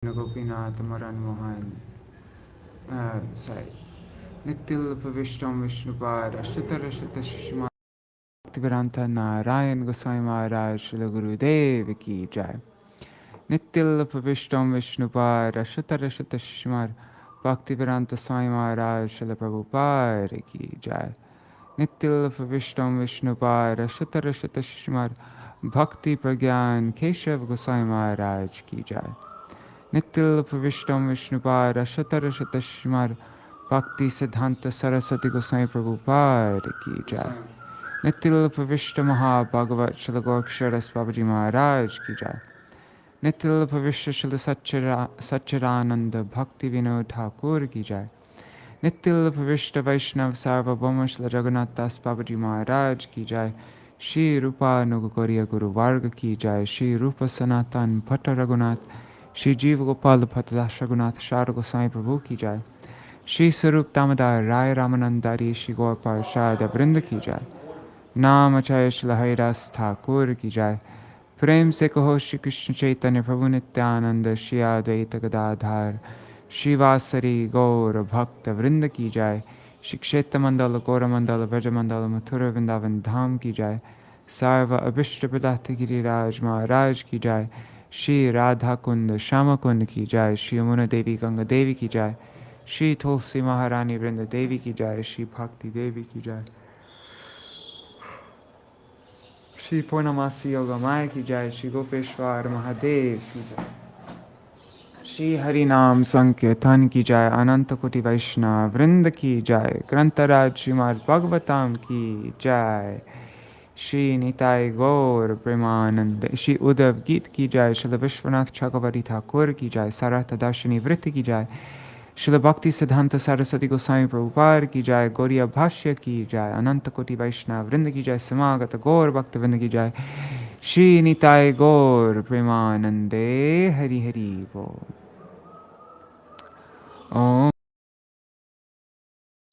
Gopinath Maran Mohan sorry Nitil Pavishtam Vishnupad Ashtara Shata Shishma Bhaktivedanta Narayan Goswami Maharaj Śrīla Gurudev Ki Jai Nitil Pavishtam Vishnupad Ashtara Shata Shishma Bhaktivedanta Swami Maharaj Śrīla Prabhupada Ki Jai Nitil Pavishtam Vishnupad Ashtara Shata Shishma Bhakti Pragyan Keshav Goswami Maharaj Ki Jai Nitil Pravishtam Vishnupad Ashatara Shatashmar Bhaktisiddhānta Sarasvatī Gosvāmī Prabhupāda Ki Jai Nitil Pravishta Maha Bhagavat Śrīla Gokṣaras Babaji Maharaj Ki Jai Nitil Pravishta Śrīla Satchidananda Bhakti Vinod Ṭhākura Ki Jai Nitil Pravishta Vaishnav Sarvabhauma Śrīla Jagannath Das Babaji Maharaj Ki Jai Shri Rupa Nugakoriya Guru Varga Ki Jai Shri Rupa Sanatan Bhatta Raghunath Shri Jiva Gopal Bhattadash Raghunath Shara Goswami Prabhu Ki Jai Shri Sarup Damodar Rai Ramanandari Shri Gaur Parshada Vrinda Ki Jai Nam Acharya Shri Haridas Ṭhākura Ki Jai Prem Se Kaho Shri Krishna Chaitanya Prabhu Nityananda Shri Advaita Gadadhar Shri Vasari Gaur Bhakta Vrinda Ki Jai Shri Kshetra Mandala Gaura Mandala Vraja Mandala Mathura Vrindavan Dham Ki Jai Sarva Abhishta Pradata Giriraj Maharaj Ki Jai Shri Radha Kunda Shama Kunda Ki Jai Shri Yamuna Devi Ganga Devi Ki Jai Shri Tulsi Maharani Vrinda Devi Ki Jai Shri Bhakti Devi Ki Jai Shri Purnamasi Yoga Maya Ki Jai Shri Gopeshwar Mahadev Ki Jai Shri Harinam Sankirtan Ki Jai Ananta Koti Vaishnava Vrinda Ki Jai Grantaraj Srimad Bhagavatam Ki Jai Shri Nitai Gaur Premanand Shri Uddhava-gīta Ki Jai Shri Viśvanātha Cakravartī Ṭhākura Ki Jai Sārārtha-darśinī Vritti Ki Jai Shri Bhaktisiddhānta Sarasvatī Gosvāmī Prabhupāda Ki Jai Gauḍīya Bhāṣya Ki Jai Ananta Koti Vaishnava Vrinda Ki Jai Samagata Gaur Bhakta Vrinda Ki Jai Shri Nitai Gaur Premanande Hari Hari Bol Om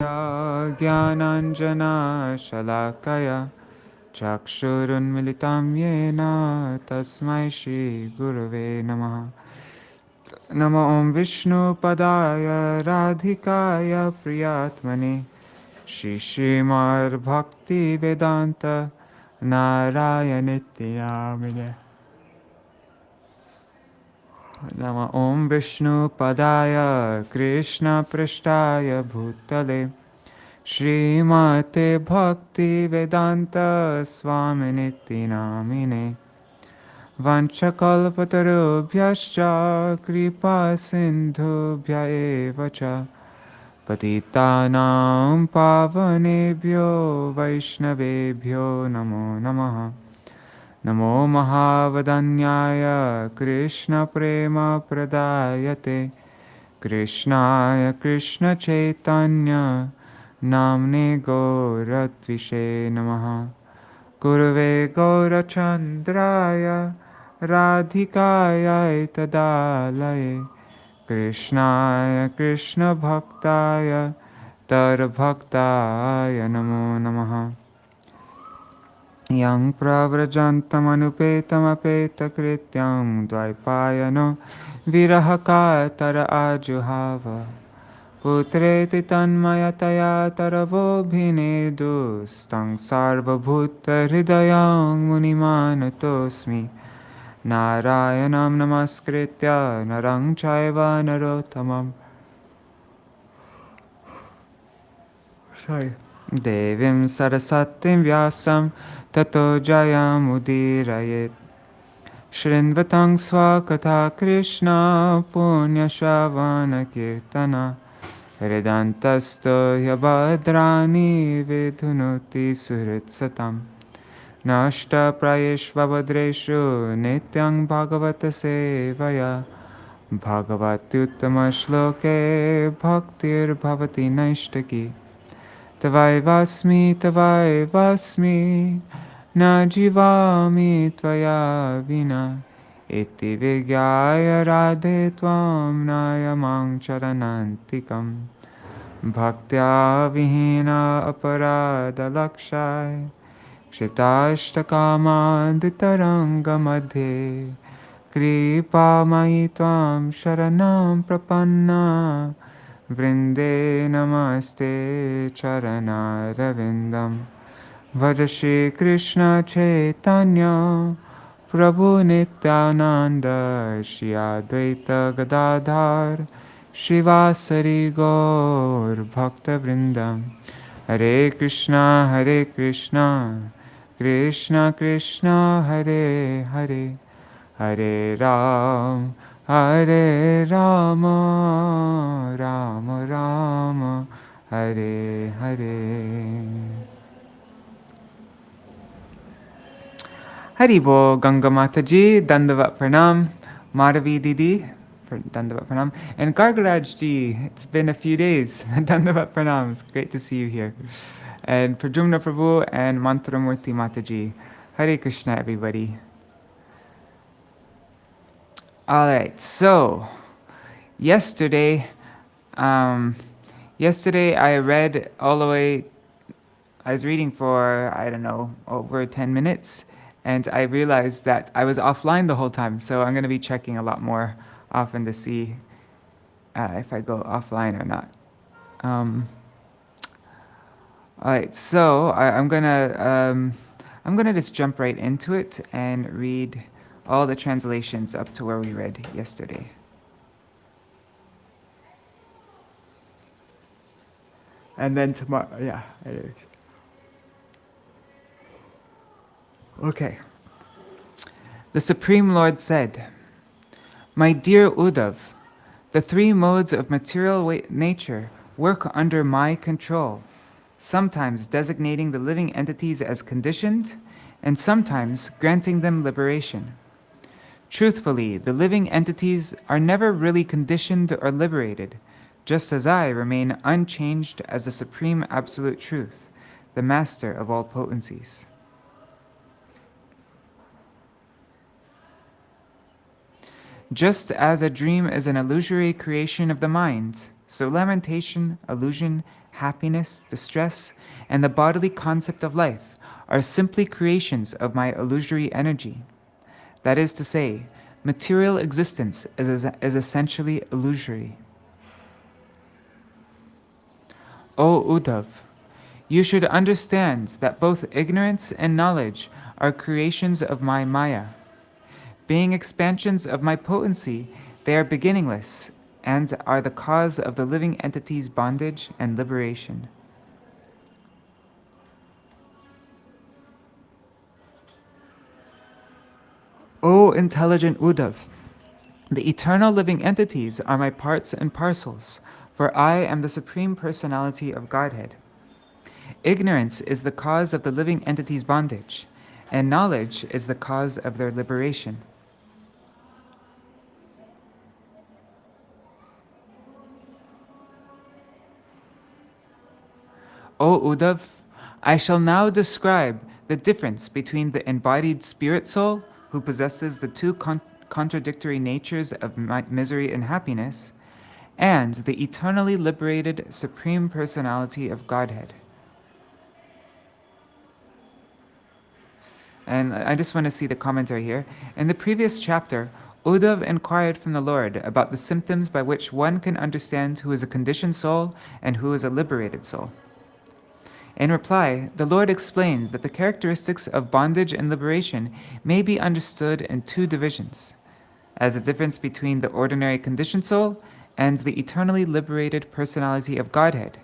Jnananjana Shalakaya Chakshurunmilitam yena tasmai Shri Gurave Namaha Namo Om Vishnu Padaya Radhikaya Priyatmane Shri Srimad Bhakti Vedanta Narayanitya Namo Om Vishnu Padaya Krishna Prishtaya Bhutale Śrīmate Bhakti Vedanta Swaminiti Namine Vanchakalpatarubhyascha Kripa Sindhubhya eva cha Patitanam Pavanebhyo Vaishnavebhyo Namo Namaha Namo Mahavadanyaya Krishna Prema Pradayate Krishnaya Krishna Chaitanya Namne Gauratvishe Namaha Gurave Gaurachandraya Radhikaya Tadalaye Krishnaya Krishna Bhaktaya Tarbhaktaya Namo Namaha Yang Pravrajantamanupeta Krityam Dvaipayano Virahakatara Ajuhava Putreti tanmayataya taravo bhinedu stang sarva bhuta hridayam munimanatosmi Narayanam namaskritya narang chaiva narottamam Devim sarasatim vyasam tato jayam udirayet Shrinvatang svakatha Krishna punya shravana kirtana Hridantasto yabhadrani vidhunuti suhritsatam Nashta prayeshvabhadreshu nityang bhagavata sevaya Bhagavati uttama shloke bhaktir bhavati naishtaki Tavai vasmi na jivami tvaya vina Iti vigyaya radhe tvam nayamang charanantikam Bhaktya vihina aparada lakshai Kshitashtakamadhitaranga madhe Kripāmayi tvam sharanam prapanna Vrinde namaste charanaravindam Bhaja Shri Krishna Chaitanya Prabhu Nityananda Shri Advaita Gadadhar Shivasari Gaur Bhakta Vrindam Hare Krishna Krishna Krishna Hare Hare Hare Ram Hare Rama Rama Rama Hare Hare. Haribo Ganga Mataji, Dandavat Pranam, Madhavi Didi, Dandavat Pranam, and Gargaraj Ji, it's been a few days, Dandavat Pranam, it's great to see you here. And Prajumna Prabhu and Mantramurti Mataji. Hare Krishna, everybody. Alright, so, yesterday I read all the way, I was reading for, I don't know, over 10 minutes. And I realized that I was offline the whole time, so I'm going to be checking a lot more often to see if I go offline or not. All right, so I'm gonna just jump right into it and read all the translations up to where we read yesterday. And then tomorrow, yeah, it is. Okay. The Supreme Lord said, "My dear Uddhav, the three modes of material nature work under my control, sometimes designating the living entities as conditioned, and sometimes granting them liberation. Truthfully, the living entities are never really conditioned or liberated, just as I remain unchanged as the Supreme Absolute Truth, the Master of all potencies." Just as a dream is an illusory creation of the mind, so lamentation, illusion, happiness, distress, and the bodily concept of life are simply creations of my illusory energy. That is to say, material existence is essentially illusory. O Uddhav, you should understand that both ignorance and knowledge are creations of my Maya. Being expansions of my potency, they are beginningless and are the cause of the living entity's bondage and liberation. O intelligent Uddhav, the eternal living entities are my parts and parcels, for I am the Supreme Personality of Godhead. Ignorance is the cause of the living entity's bondage, and knowledge is the cause of their liberation. O Uddhav, I shall now describe the difference between the embodied spirit soul, who possesses the two contradictory natures of misery and happiness, and the eternally liberated Supreme Personality of Godhead. And I just want to see the commentary here. In the previous chapter, Uddhav inquired from the Lord about the symptoms by which one can understand who is a conditioned soul and who is a liberated soul. In reply, the Lord explains that the characteristics of bondage and liberation may be understood in two divisions, as a difference between the ordinary conditioned soul and the eternally liberated personality of Godhead,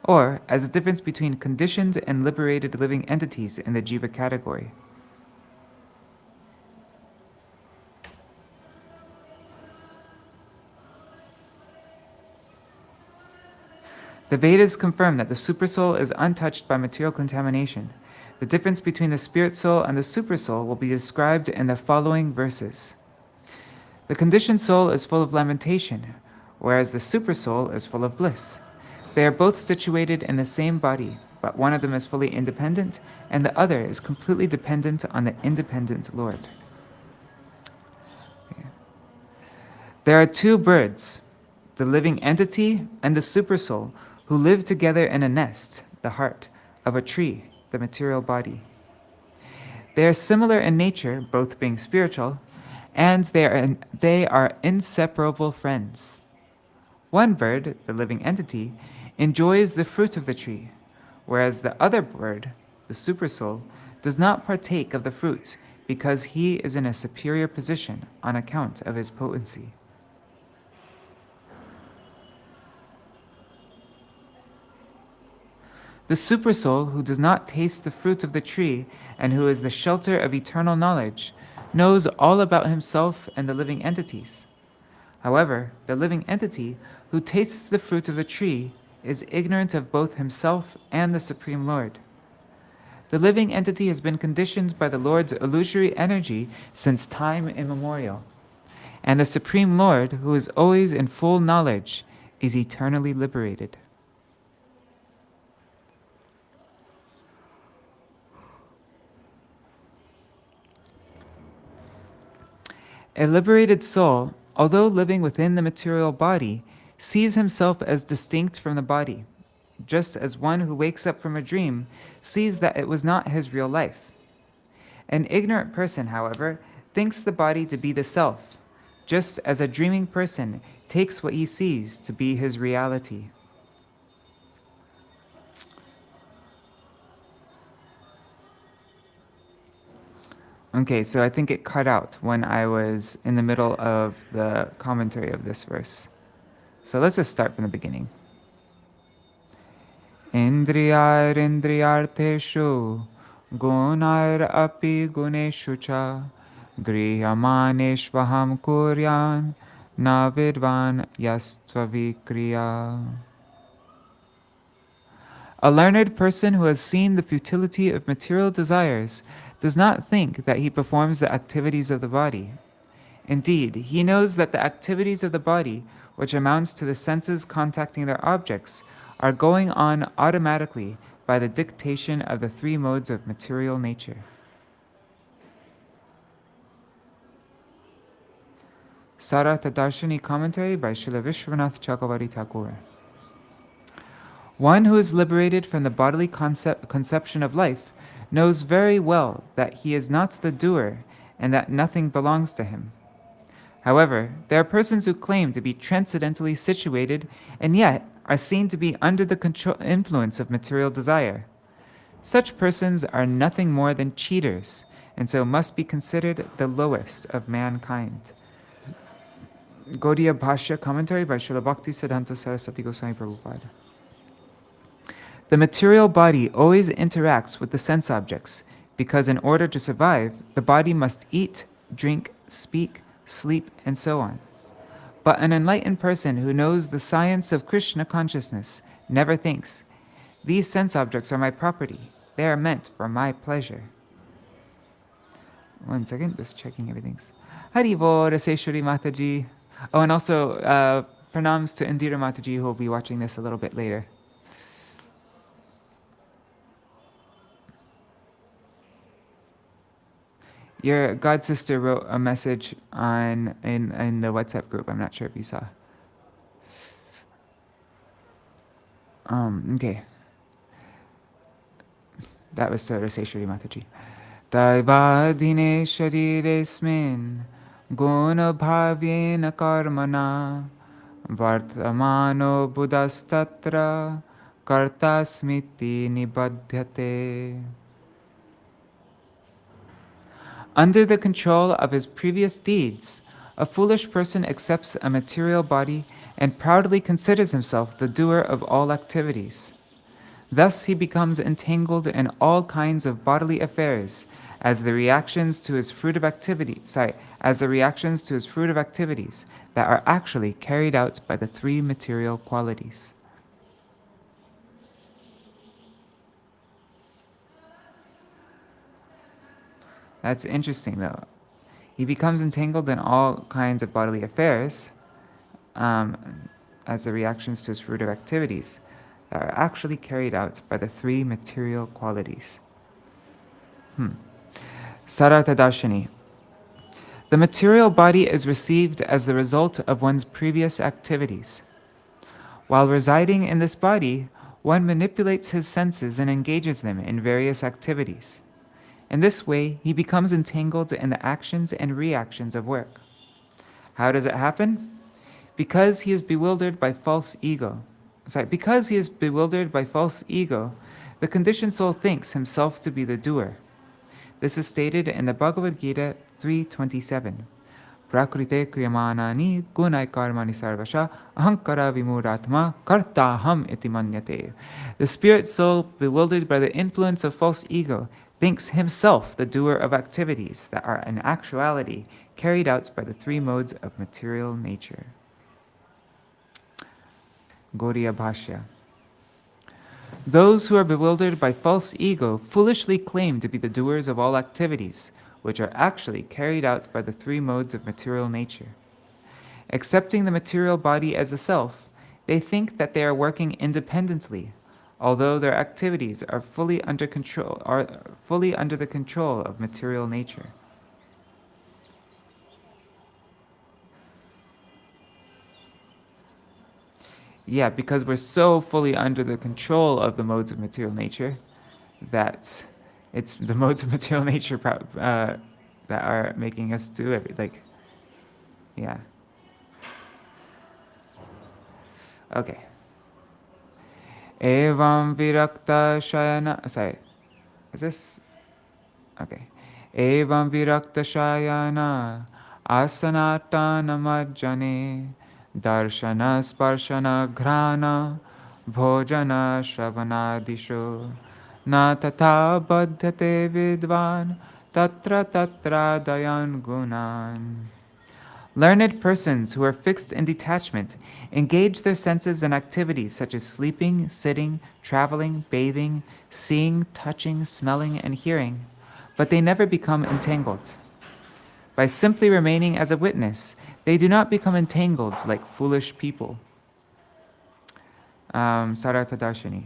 or as a difference between conditioned and liberated living entities in the Jiva category. The Vedas confirm that the Supersoul is untouched by material contamination. The difference between the Spirit Soul and the Supersoul will be described in the following verses. The conditioned soul is full of lamentation, whereas the Supersoul is full of bliss. They are both situated in the same body, but one of them is fully independent, and the other is completely dependent on the independent Lord. There are two birds, the living entity and the Supersoul, who live together in a nest, the heart, of a tree, the material body. They are similar in nature, both being spiritual, and they are inseparable friends. One bird, the living entity, enjoys the fruit of the tree, whereas the other bird, the supersoul, does not partake of the fruit because he is in a superior position on account of his potency. The supersoul, who does not taste the fruit of the tree and who is the shelter of eternal knowledge, knows all about himself and the living entities. However, the living entity who tastes the fruit of the tree is ignorant of both himself and the Supreme Lord. The living entity has been conditioned by the Lord's illusory energy since time immemorial, and the Supreme Lord, who is always in full knowledge, is eternally liberated. A liberated soul, although living within the material body, sees himself as distinct from the body, just as one who wakes up from a dream sees that it was not his real life. An ignorant person, however, thinks the body to be the self, just as a dreaming person takes what he sees to be his reality. Okay, so I think it cut out when I was in the middle of the commentary of this verse. So let's just start from the beginning. Indriyar indriyarteshu gunair api guneshu cha griyamaneshvaham kuryan na vidvan yastvavikriya. A learned person who has seen the futility of material desires does not think that he performs the activities of the body. Indeed, he knows that the activities of the body, which amounts to the senses contacting their objects, are going on automatically by the dictation of the three modes of material nature. Sārārtha-darśinī commentary by Śrīla Viśvanātha Cakravartī Ṭhākura. One who is liberated from the bodily conception of life knows very well that he is not the doer and that nothing belongs to him. However, there are persons who claim to be transcendently situated and yet are seen to be under the influence of material desire. Such persons are nothing more than cheaters, and so must be considered the lowest of mankind. Gauḍīya Bhāṣya commentary by Śrīla Bhaktisiddhānta Sarasvatī Gosvāmī Prabhupāda. The material body always interacts with the sense objects, because in order to survive, the body must eat, drink, speak, sleep, and so on. But an enlightened person who knows the science of Krishna consciousness never thinks, "These sense objects are my property. They are meant for my pleasure." One second, just checking everything's. Haribo, Raseshwari Mataji. Oh, and also pranams to Indira Mataji, who will be watching this a little bit later. Your god sister wrote a message in the WhatsApp group. I'm not sure if you saw. Okay. That was to Raseshwari Mataji. Daivadhine shariresmin guna bhavyena karmana vartamano buddhastatra kartasmiti nibadhyate. Under the control of his previous deeds, a foolish person accepts a material body and proudly considers himself the doer of all activities. Thus he becomes entangled in all kinds of bodily affairs as the reactions to his fruit of activities that are actually carried out by the three material qualities. That's interesting, though. He becomes entangled in all kinds of bodily affairs as the reactions to his fruitive activities that are actually carried out by the three material qualities. Sārārtha-darśinī. The material body is received as the result of one's previous activities. While residing in this body, one manipulates his senses and engages them in various activities. In this way, he becomes entangled in the actions and reactions of work. How does it happen? Because he is bewildered by false ego. Because he is bewildered by false ego, the conditioned soul thinks himself to be the doer. This is stated in the Bhagavad-gīta 3:27. Prakrite kriyamanani gunai karmani sarvasha ahankara vimuratma kartaham iti manyate. The spirit soul, bewildered by the influence of false ego, thinks himself the doer of activities that are in actuality carried out by the three modes of material nature. Gauḍīya Bhāṣya. Those who are bewildered by false ego foolishly claim to be the doers of all activities, which are actually carried out by the three modes of material nature. Accepting the material body as a self, they think that they are working independently, although their activities are fully under the control of material nature. Yeah, because we're so fully under the control of the modes of material nature that it's the modes of material nature that are making us do it. Yeah. Okay. Evam virakta shayana. Sorry. Is this? Okay. Evam virakta shayana asanatana majjane darshana sparshana grana bhojana shravanadisho na tata baddhate vidvan tatra dayan gunan. Learned persons who are fixed in detachment engage their senses in activities such as sleeping, sitting, traveling, bathing, seeing, touching, smelling, and hearing, but they never become entangled. By simply remaining as a witness, they do not become entangled like foolish people. Sārārtha-darśinī.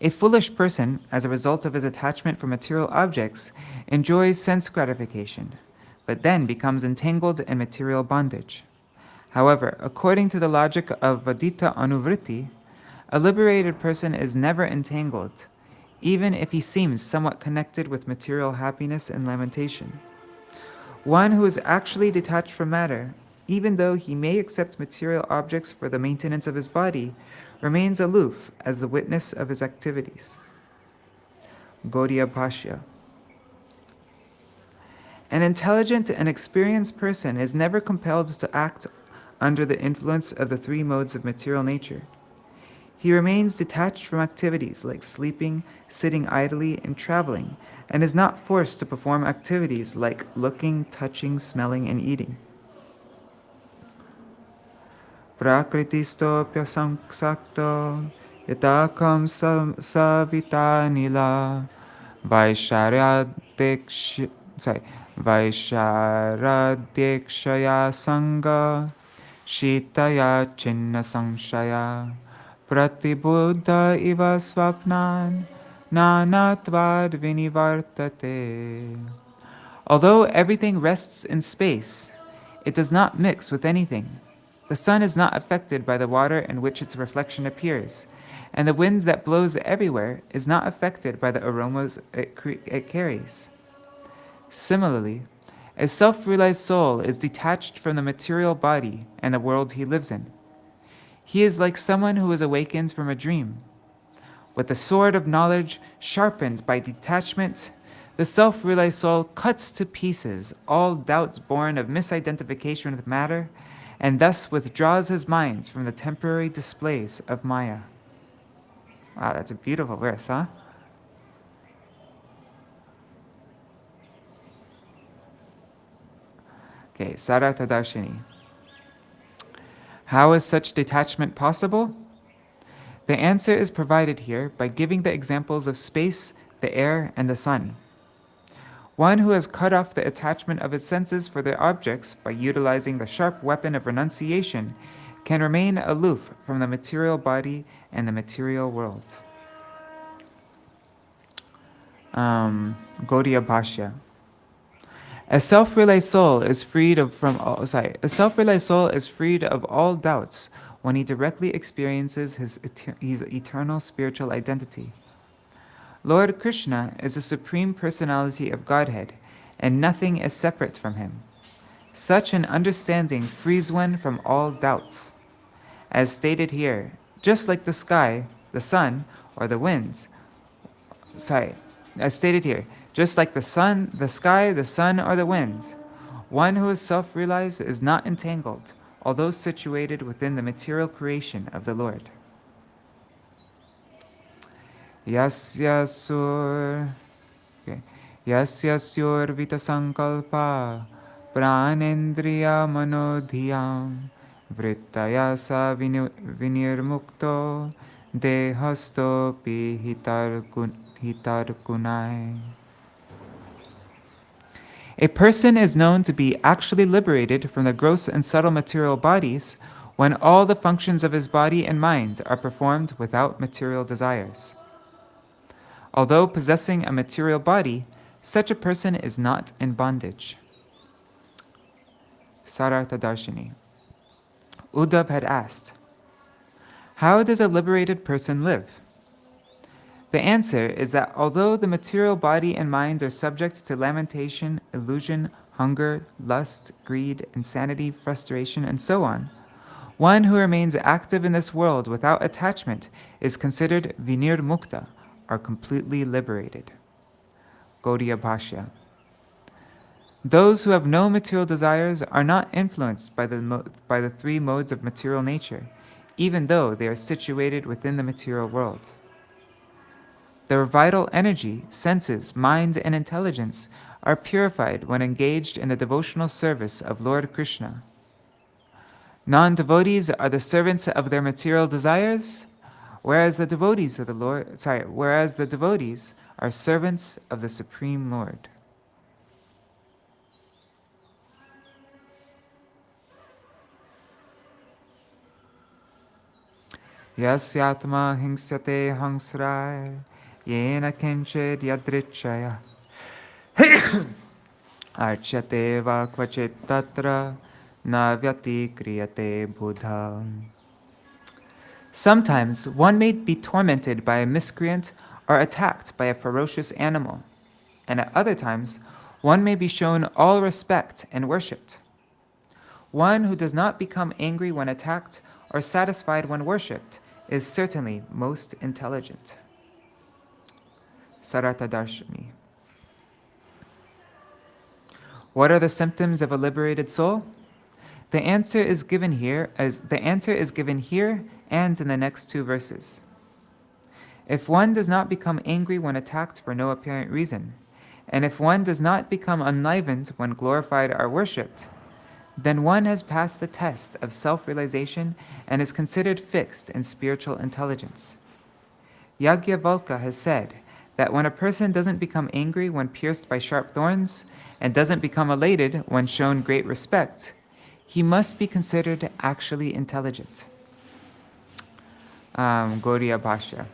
A foolish person, as a result of his attachment for material objects, enjoys sense gratification, but then becomes entangled in material bondage. However, according to the logic of Vadita Anuvritti, a liberated person is never entangled, even if he seems somewhat connected with material happiness and lamentation. One who is actually detached from matter, even though he may accept material objects for the maintenance of his body, remains aloof as the witness of his activities. Gauḍīya Bhāṣya. An intelligent and experienced person is never compelled to act under the influence of the three modes of material nature. He remains detached from activities like sleeping, sitting idly, and traveling, and is not forced to perform activities like looking, touching, smelling, and eating. Prakritisto pyasangsakto yatakam savita nila Vaisharadekshaya sanga shitaya chinna samshaya pratibuddha iva swapnan nanatvad vinivartate. Although everything rests in space, it does not mix with anything. The sun is not affected by the water in which its reflection appears, and the wind that blows everywhere is not affected by the aromas it carries. Similarly, a self-realized soul is detached from the material body and the world he lives in. He is like someone who is awakened from a dream. With the sword of knowledge sharpened by detachment, the self-realized soul cuts to pieces all doubts born of misidentification with matter, and thus withdraws his mind from the temporary displays of Maya. Wow, that's a beautiful verse, huh? Okay, Sārārtha-darśinī. How is such detachment possible? The answer is provided here by giving the examples of space, the air, and the sun. One who has cut off the attachment of his senses for their objects by utilizing the sharp weapon of renunciation can remain aloof from the material body and the material world. Gauḍīya Bhāṣya. A self-realized soul is freed of all doubts when he directly experiences his eternal spiritual identity. Lord Krishna is the Supreme Personality of Godhead, and nothing is separate from him. Such an understanding frees one from all doubts. As stated here, just like the sky, the sun, or the winds, as stated here, just like the sun, the sky, the sun, or the winds, one who is self-realized is not entangled, although situated within the material creation of the Lord. Yasya sur vita sankalpa pranendriya manodhiyam vrittaya sa vinirmukto dehastopi hitarkunai. A person is known to be actually liberated from the gross and subtle material bodies when all the functions of his body and mind are performed without material desires. Although possessing a material body, such a person is not in bondage. Sārārtha-darśinī. Uddhava had asked, "How does a liberated person live?" The answer is that although the material body and mind are subject to lamentation, illusion, hunger, lust, greed, insanity, frustration, and so on, one who remains active in this world without attachment is considered vinirmukta, or completely liberated. Gauḍīya Bhāṣya. Those who have no material desires are not influenced by the three modes of material nature, even though they are situated within the material world. Their vital energy, senses, mind, and intelligence are purified when engaged in the devotional service of Lord Krishna. Non-devotees are the servants of their material desires, whereas the devotees are servants of the Supreme Lord. Yasyatma hingsyate hangsrai yena kinchid yadrichaya archate va kvachit tatra navyati kriyate buddha. Sometimes one may be tormented by a miscreant or attacked by a ferocious animal, and at other times one may be shown all respect and worshipped. One who does not become angry when attacked or satisfied when worshipped is certainly most intelligent. Sārārtha-darśinī. What are the symptoms of a liberated soul? The answer is given here and in the next two verses. If one does not become angry when attacked for no apparent reason, and if one does not become enlivened when glorified or worshipped, then one has passed the test of self-realization and is considered fixed in spiritual intelligence. Yajnavalkya has said that when a person doesn't become angry when pierced by sharp thorns, and doesn't become elated when shown great respect, he must be considered actually intelligent. Gauḍīya Bhāṣya.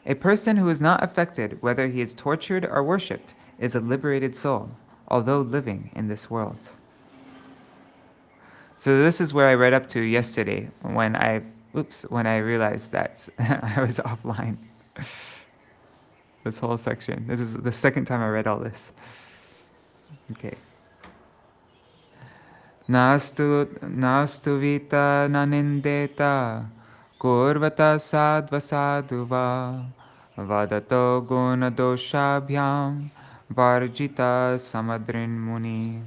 A person who is not affected whether he is tortured or worshipped is a liberated soul, although living in this world. So this is where I read up to yesterday when I realized that I was offline. This whole section. This is the second time I read all this. Okay. Nastu vita nanindeta kurvata sadva sadhuva vadato guna doshabhyam varjita samadrin muni.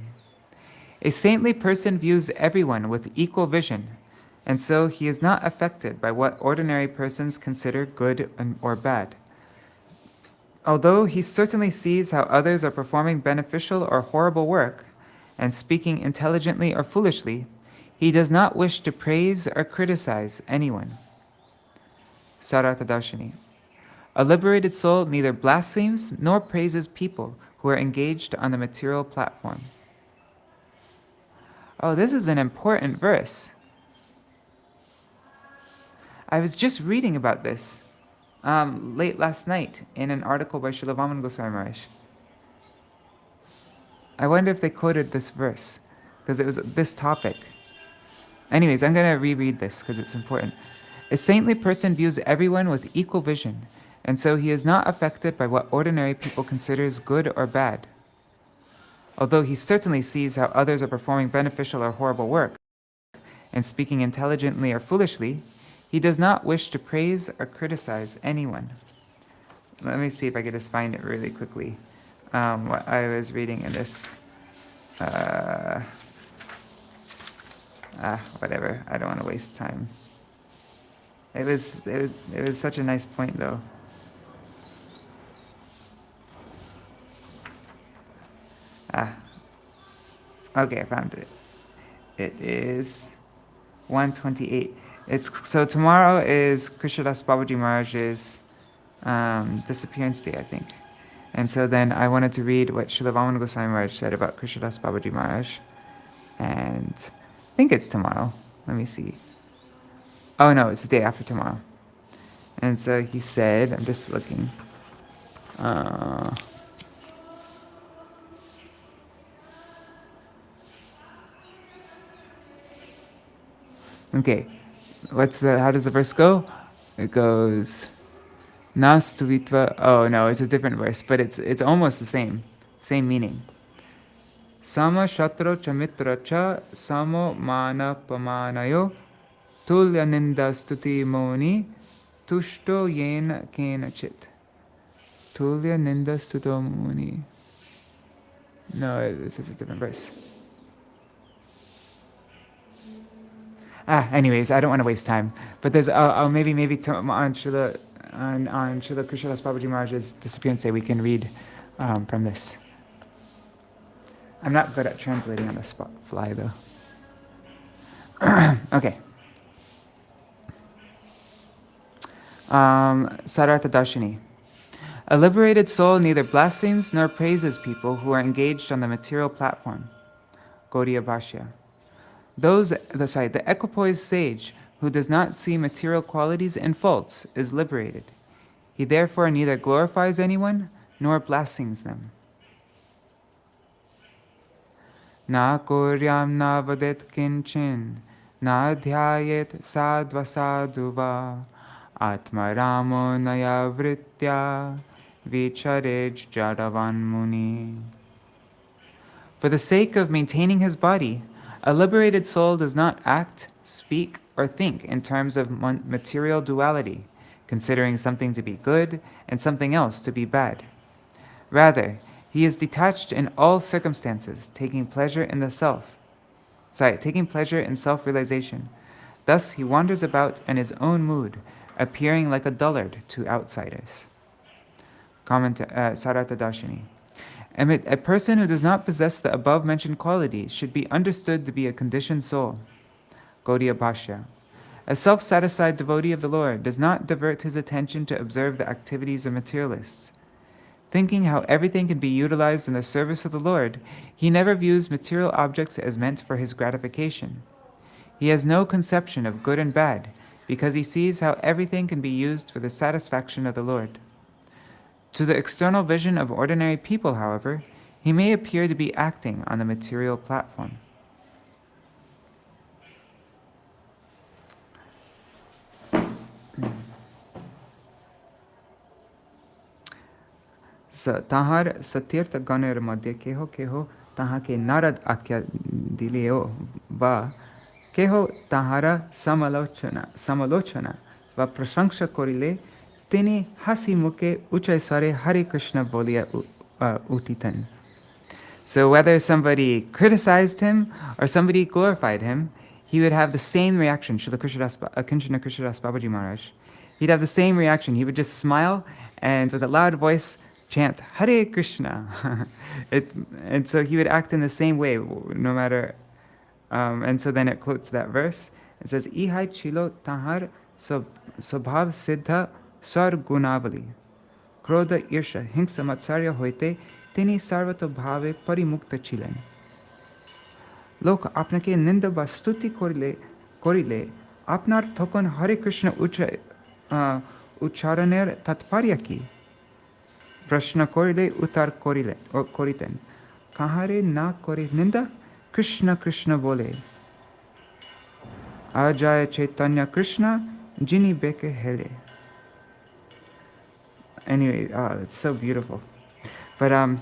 A saintly person views everyone with equal vision, and so he is not affected by what ordinary persons consider good or bad. Although he certainly sees how others are performing beneficial or horrible work, and speaking intelligently or foolishly, he does not wish to praise or criticize anyone. Sārārtha-darśinī. A liberated soul neither blasphemes nor praises people who are engaged on the material platform. Oh, this is an important verse. I was just reading about this late last night in an article by Śrīla Gosvāmī Maharaj. I wonder if they quoted this verse, because it was this topic. Anyways, I'm going to reread this because it's important. A saintly person views everyone with equal vision, and so he is not affected by what ordinary people consider good or bad. Although he certainly sees how others are performing beneficial or horrible work, and speaking intelligently or foolishly, he does not wish to praise or criticize anyone. Let me see if I can just find it really quickly. What I was reading in this. Whatever. I don't want to waste time. It was such a nice point, though. Okay, I found it. It is 128. So tomorrow is Krishnadas Babaji Maharaj's disappearance day, I think. And so then I wanted to read what Śrīla Vamana Gosvāmī Maharaj said about Krishnadas Babaji Maharaj. And I think it's tomorrow. Let me see. Oh no, it's the day after tomorrow. And so he said, I'm just looking. Okay, how does the verse go? It goes, Nastuvitva. Oh no, it's a different verse, but it's almost the same meaning. Sama shatro cha mitra cha samo mana pamanayo tulya ninda stuti moni tushto yena kena chit. Tulya ninda stuto muni. No, this is a different verse. Anyways, I don't want to waste time. But there's maybe on Śrīla Krishnadas Babaji Maharaj's disappearance day we can read from this. I'm not good at translating on the fly though. Okay. Sārārtha-darśinī. A liberated soul neither blasphemes nor praises people who are engaged on the material platform. Gauḍīya Bhāṣya. The equipoised sage who does not see material qualities and faults is liberated. He therefore neither glorifies anyone nor blasphemes them. Na kuryam na vadet kinchin, na dhyayet sadva sadhuva, atma ramo naya vritya, vicharej jadavan muni. For the sake of maintaining his body, a liberated soul does not act, speak, or think in terms of material duality, considering something to be good and something else to be bad. Rather, he is detached in all circumstances, taking pleasure in self-realization. Thus, he wanders about in his own mood, appearing like a dullard to outsiders. Sārārtha-darśinī. A person who does not possess the above-mentioned qualities should be understood to be a conditioned soul. Gauḍīya Bhāṣya. A self-satisfied devotee of the Lord does not divert his attention to observe the activities of materialists. Thinking how everything can be utilized in the service of the Lord, he never views material objects as meant for his gratification. He has no conception of good and bad, because he sees how everything can be used for the satisfaction of the Lord. To the external vision of ordinary people, however, he may appear to be acting on the material platform. Tahar satirtha ganer madhye keho tahake narad akya dileo va keho tahara samalochana va prasangsha korile tini hasi muke uchai Hare Krishna bolia utitan. So whether somebody criticized him or somebody glorified him, he would have the same reaction. Śrīla Krishnadas Babaji Maharaj. He'd have the same reaction. He would just smile and with a loud voice chant Hare Krishna. And so he would act in the same way, no matter. And so then it quotes that verse. It says, Ihai chilo tahar sobhav siddha sar gunavali. Krodha irsha hingsa matsarya hoite tini sarvato bhave parimukta chilen. Lok apnake ninda ba stuti korile apnar thokon Hare Krishna ucharaner tatparya ki. Prashna korile utar koriten. Kahare na kore ninda Krishna Krishna bole. Ajaya Chaitanya Krishna jini beke hele. Anyway, it's so beautiful. But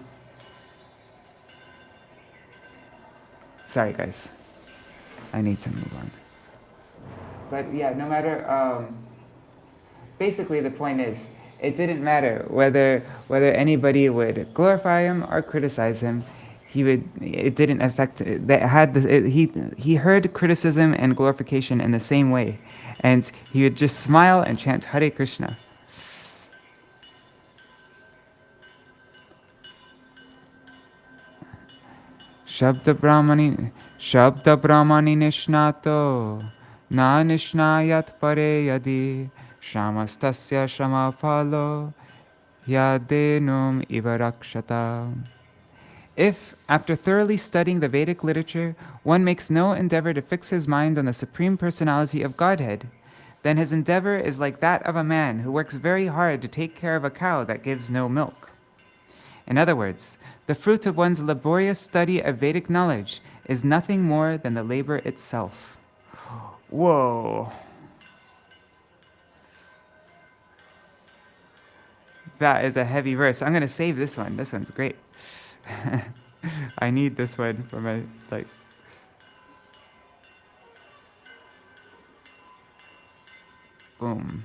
sorry guys, I need to move on. But yeah, no matter. Basically, the point is, it didn't matter whether anybody would glorify him or criticize him. It didn't affect. He heard criticism and glorification in the same way, and he would just smile and chant Hare Krishna. Shabda Brahmani Nishnato Na Nishnayat Pare Yadi Shamastasya Shamapalo Yadenum Ivarakshata. If, after thoroughly studying the Vedic literature, one makes no endeavor to fix his mind on the Supreme Personality of Godhead, then his endeavor is like that of a man who works very hard to take care of a cow that gives no milk. In other words, the fruit of one's laborious study of Vedic knowledge is nothing more than the labor itself. Whoa. That is a heavy verse. I'm going to save this one. This one's great. I need this one for my, boom.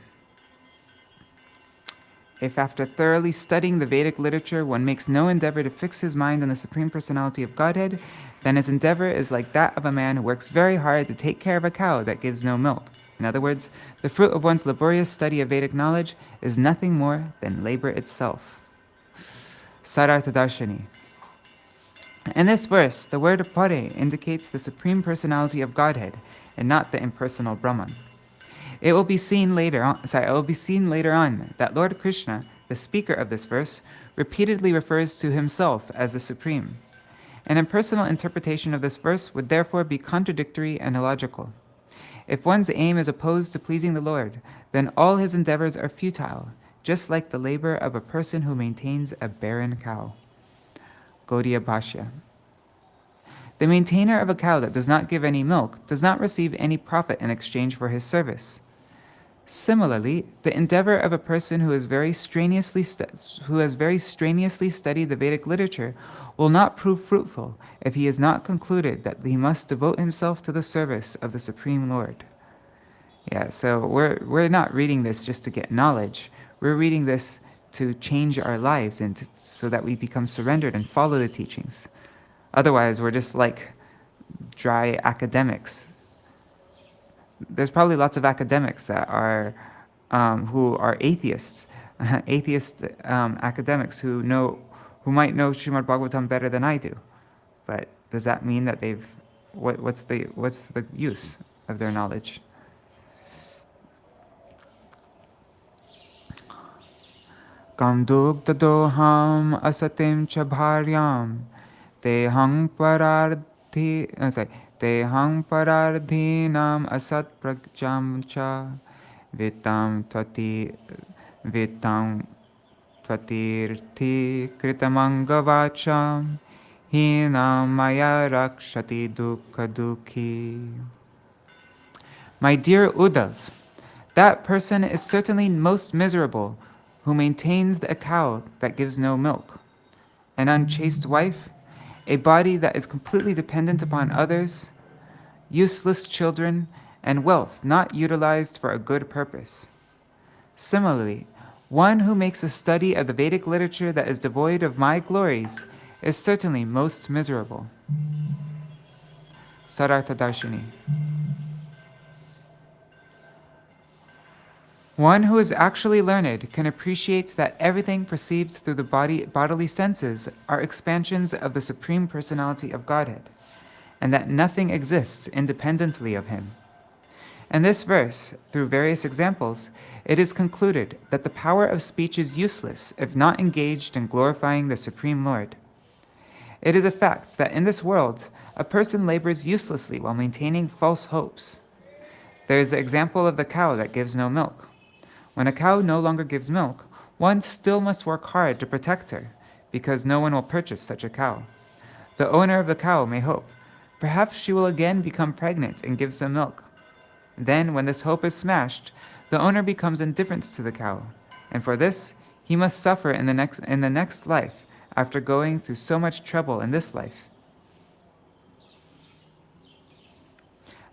If after thoroughly studying the Vedic literature, one makes no endeavor to fix his mind on the Supreme Personality of Godhead, then his endeavor is like that of a man who works very hard to take care of a cow that gives no milk. In other words, the fruit of one's laborious study of Vedic knowledge is nothing more than labor itself. Sārārtha-darśinī. In this verse, the word pare indicates the Supreme Personality of Godhead and not the impersonal Brahman. It will be seen later on that Lord Krishna, the speaker of this verse, repeatedly refers to himself as the Supreme. An impersonal interpretation of this verse would therefore be contradictory and illogical. If one's aim is opposed to pleasing the Lord, then all his endeavors are futile, just like the labor of a person who maintains a barren cow. Gauḍīya Bhāṣya. The maintainer of a cow that does not give any milk does not receive any profit in exchange for his service. Similarly, the endeavor of a person who has very strenuously studied the Vedic literature will not prove fruitful if he has not concluded that he must devote himself to the service of the Supreme Lord. Yeah, so we're not reading this just to get knowledge. We're reading this to change our lives and so that we become surrendered and follow the teachings. Otherwise, we're just like dry academics. There's probably lots of academics that are who are atheists, academics who might know Srimad Bhagavatam better than I do. But does that mean that what's the use of their knowledge? Kamdug dadoham asatim cha bharyam tehang parardhinam asat pragjam cha vitam tvatirthi kritamangavacham hinam maya rakshati dukkha dukhi. My dear Uddhav, that person is certainly most miserable who maintains a cow that gives no milk, an unchaste wife, a body that is completely dependent upon others, useless children, and wealth not utilized for a good purpose. Similarly, one who makes a study of the Vedic literature that is devoid of my glories is certainly most miserable. Sārārtha-darśinī. One who is actually learned can appreciate that everything perceived through the bodily senses are expansions of the Supreme Personality of Godhead, and that nothing exists independently of him. In this verse, through various examples, it is concluded that the power of speech is useless if not engaged in glorifying the Supreme Lord. It is a fact that in this world, a person labors uselessly while maintaining false hopes. There is the example of the cow that gives no milk. When a cow no longer gives milk, one still must work hard to protect her, because no one will purchase such a cow. The owner of the cow may hope, perhaps she will again become pregnant and give some milk. Then, when this hope is smashed, the owner becomes indifferent to the cow, and for this, He must suffer in the next life after going through so much trouble in this life.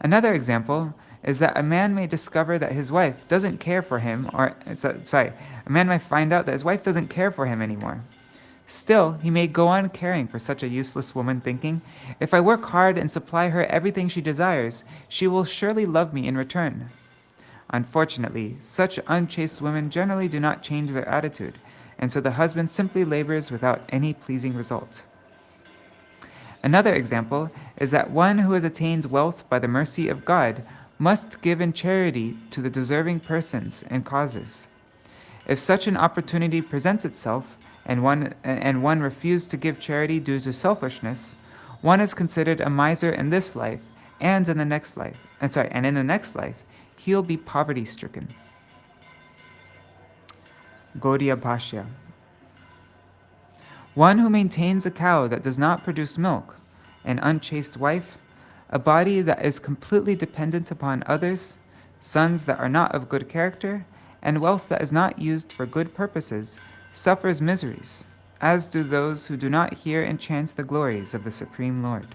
Another example is that a man may discover that his wife doesn't care for him, a man may find out that his wife doesn't care for him anymore. Still, he may go on caring for such a useless woman, thinking, if I work hard and supply her everything she desires, she will surely love me in return. Unfortunately, such unchaste women generally do not change their attitude, and so the husband simply labors without any pleasing result. Another example is that one who has attained wealth by the mercy of God must give in charity to the deserving persons and causes. If such an opportunity presents itself, and one refused to give charity due to selfishness, one is considered a miser in this life and in the next life. And in the next life, he'll be poverty-stricken. Gauḍīya Bhāṣya. One who maintains a cow that does not produce milk, an unchaste wife, a body that is completely dependent upon others, sons that are not of good character, and wealth that is not used for good purposes, suffers miseries, as do those who do not hear and chant the glories of the Supreme Lord.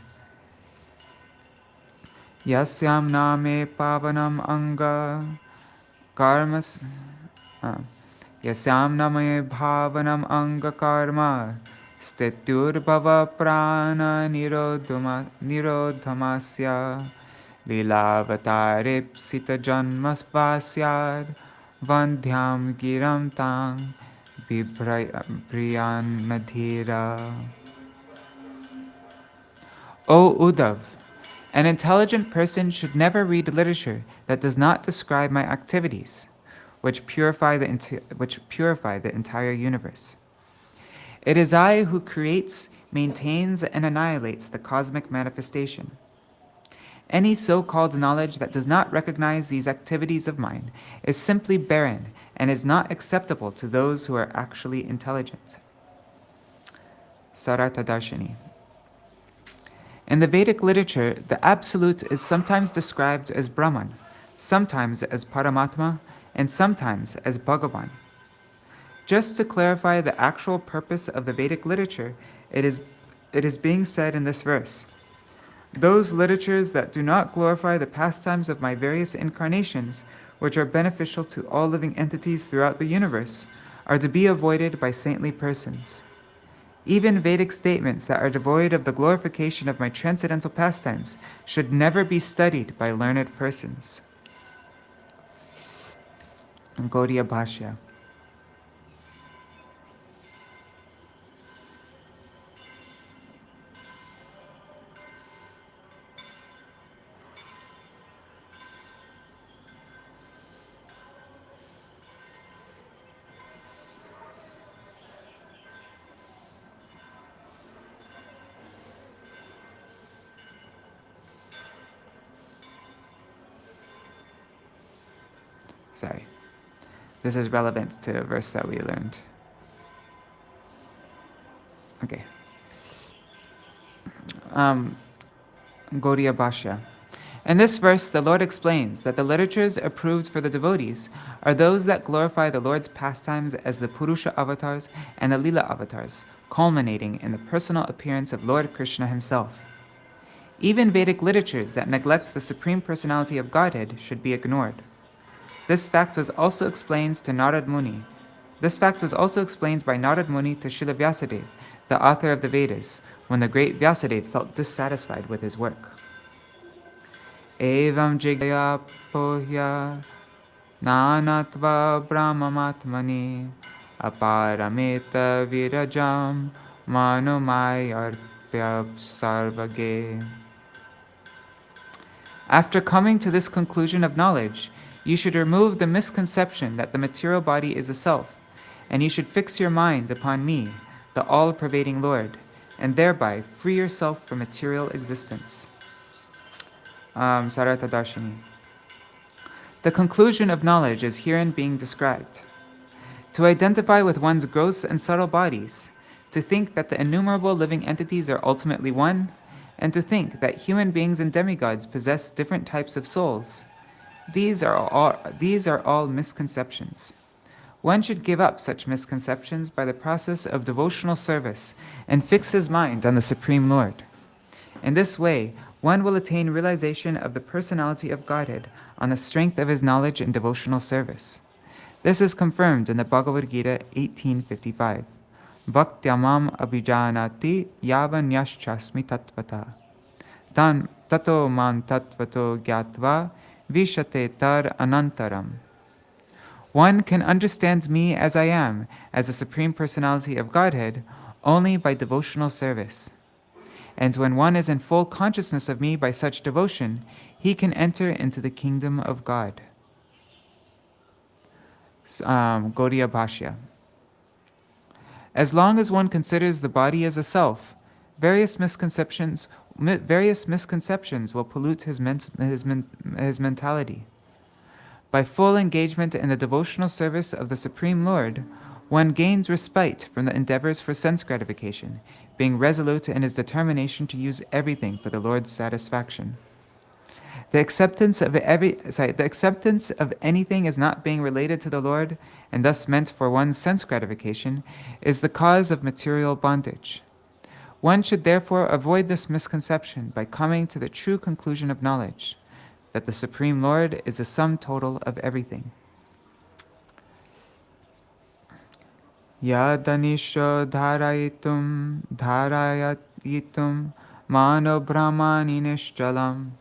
Yasyam name pavanam anga karmas Yasyam name bhavanam anga karma Stetur bhava prana nirodhamasya Lilavatare sita janmasvasyad Vandhyam giram tang Priyan Madhira. O Uddhav, an intelligent person should never read literature that does not describe my activities, which purify the entire universe. It is I who creates, maintains, and annihilates the cosmic manifestation. Any so-called knowledge that does not recognize these activities of mine is simply barren and is not acceptable to those who are actually intelligent. Sārārtha-darśinī. In the Vedic literature, the Absolute is sometimes described as Brahman, sometimes as Paramatma, and sometimes as Bhagavan. Just to clarify the actual purpose of the Vedic literature, it is being said in this verse, those literatures that do not glorify the pastimes of my various incarnations, which are beneficial to all living entities throughout the universe, are to be avoided by saintly persons. Even Vedic statements that are devoid of the glorification of my transcendental pastimes should never be studied by learned persons. Gauḍīya Bhāṣya. Sorry. This is relevant to a verse that we learned. Okay. Gauḍīya Bhāṣya. In this verse, the Lord explains that the literatures approved for the devotees are those that glorify the Lord's pastimes as the Purusha avatars and the Lila avatars, culminating in the personal appearance of Lord Krishna himself. Even Vedic literatures that neglect the Supreme Personality of Godhead should be ignored. This fact was also explained by Narad Muni to Śrīla Vyasadeva, the author of the Vedas, when the great Vyasadeva felt dissatisfied with his work. Evam jigaya pohya nanatva brahmamatmani aparameta virajam manumayarpya sarvage. After coming to this conclusion of knowledge, you should remove the misconception that the material body is a self, and you should fix your mind upon me, the all-pervading Lord, and thereby free yourself from material existence. Sārārtha-darśinī. The conclusion of knowledge is herein being described. To identify with one's gross and subtle bodies, to think that the innumerable living entities are ultimately one, and to think that human beings and demigods possess different types of souls. These are all misconceptions. One should give up such misconceptions by the process of devotional service and fix his mind on the Supreme Lord. In this way, one will attain realization of the personality of Godhead on the strength of his knowledge and devotional service. This is confirmed in the Bhagavad-gīta 18:55. Bhaktyamam abhijanati yavanyaschasmi tattvata. Tan tato man tattvato gyatva vishate tar anantaram. One can understand me as I am, as the Supreme Personality of Godhead, only by devotional service. And when one is in full consciousness of me by such devotion, he can enter into the kingdom of God. Gauḍīya Bhāṣya. As long as one considers the body as a self, various misconceptions will pollute his mentality. By full engagement in the devotional service of the Supreme Lord, one gains respite from the endeavors for sense gratification, being resolute in his determination to use everything for the Lord's satisfaction. The acceptance of anything as not being related to the Lord, and thus meant for one's sense gratification, is the cause of material bondage. One should therefore avoid this misconception by coming to the true conclusion of knowledge, that the Supreme Lord is the sum total of everything. Yadanisho dharayayitum mano brahmani nishchalam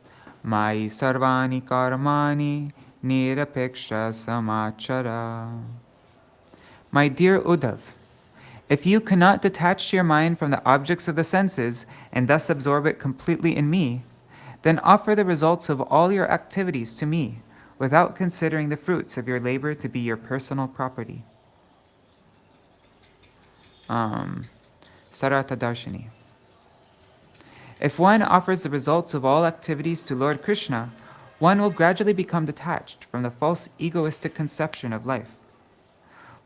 mai sarvani karmani nirapeksha samachara. My dear Uddhav, if you cannot detach your mind from the objects of the senses and thus absorb it completely in me, then offer the results of all your activities to me without considering the fruits of your labor to be your personal property. Sārārtha-darśinī. If one offers the results of all activities to Lord Krishna, one will gradually become detached from the false egoistic conception of life.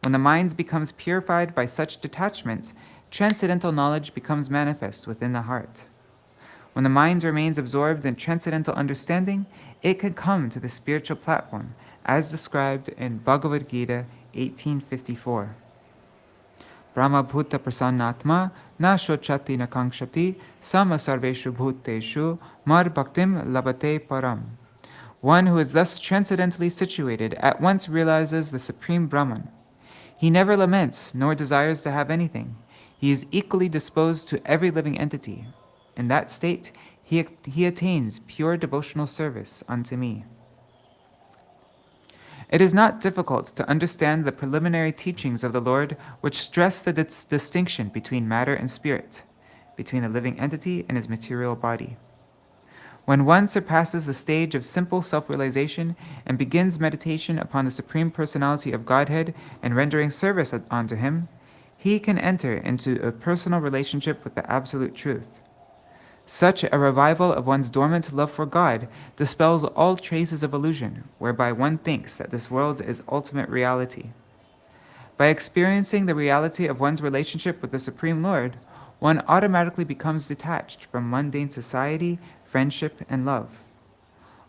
When the mind becomes purified by such detachment, transcendental knowledge becomes manifest within the heart. When the mind remains absorbed in transcendental understanding, it can come to the spiritual platform, as described in Bhagavad-gīta 18:54. Brahma bhuta prasannatma na shochati na kankshati sama sarveshu bhuteshu mar bhaktim labate param. One who is thus transcendentally situated at once realizes the Supreme Brahman. He never laments nor desires to have anything. He is equally disposed to every living entity. In that state, he attains pure devotional service unto me. It is not difficult to understand the preliminary teachings of the Lord, which stress the distinction between matter and spirit, between the living entity and his material body. When one surpasses the stage of simple self-realization and begins meditation upon the Supreme Personality of Godhead and rendering service unto him, he can enter into a personal relationship with the Absolute Truth. Such a revival of one's dormant love for God dispels all traces of illusion, whereby one thinks that this world is ultimate reality. By experiencing the reality of one's relationship with the Supreme Lord, one automatically becomes detached from mundane society, friendship, and love.